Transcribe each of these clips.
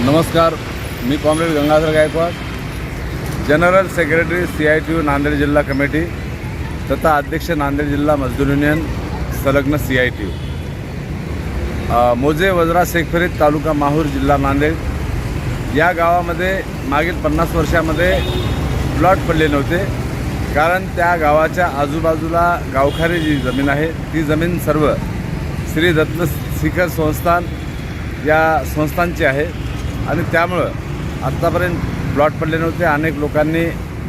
नमस्कार, मी comrade Gangadhar Gaikwad, general secretary CITU Nanded जिल्हा कमिटी तथा अध्यक्ष नांदेड जिल्हा मजदूर युनियन संलग्न CITU। मोजे वजरा शेखफरीद तालुका माहूर जिल्हा नांदेड या गावामध्ये मागील 50 वर्षामध्ये प्लॉट पडले नव्हते, कारण त्या गावाच्या आजूबाजूला गावखारी जी जमीन आहे ती जमीन सर्व श्री दत्त शिखर संस्थान या संस्थांची आहे आणि त्यामुळं आत्तापर्यंत प्लॉट पडले नव्हते। अनेक लोकांनी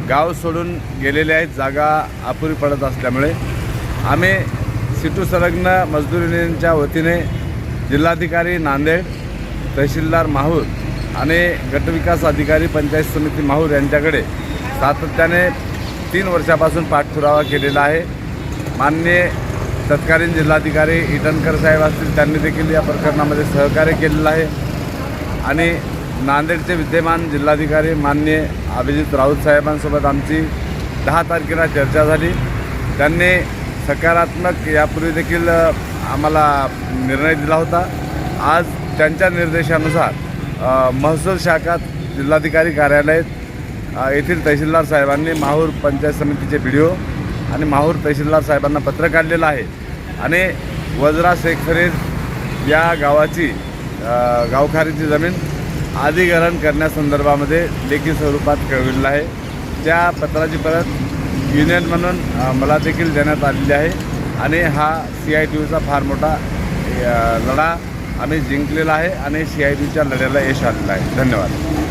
गाव सोडून गेलेले आहेत, जागा अपुरी पडत असल्यामुळे आम्ही सिटू संलग्न मजदूर युनियनच्या वतीने जिल्हाधिकारी नांदेड, तहसीलदार माहूर आणि गटविकास अधिकारी पंचायत समिती माहूर यांच्याकडे सातत्याने 3 वर्षापासून पाठपुरावा केलेला आहे। माननीय तत्कालीन जिल्हाधिकारी इटनकर साहेब असतील, त्यांनी देखील या प्रकरणामध्ये सहकार्य केलेलं आहे आणि नांदेडचे विद्यमान जिल्हाधिकारी माननीय अभिजित राऊत साहेबांसोबत आमची 10 तारखेला चर्चा झाली। त्यांनी सकारात्मक यापूर्वी देखील आम्हाला निर्णय दिला होता। आज त्यांच्या निर्देशानुसार महसूल शाखा जिल्हाधिकारी कार्यालय येथील तहसीलदार साहेबांनी माहूर पंचायत समितीचे BDO आणि माहूर तहसीलदार साहेबांना पत्र काढलेलं आहे आणि वजरा शेखफरीद या गावाची गावखारीची जमीन अधिग्रहण करण्यासंदर्भामध्ये लेखी स्वरूपात कळविलेलं आहे। त्या पत्राची परत युनियन म्हणून मला देखील देण्यात आलेली आहे आणि हा CITUचा फार मोठा लढा आम्ही जिंकलेला आहे आणि CITUच्या लढ्याला यश आलेलं आहे। धन्यवाद।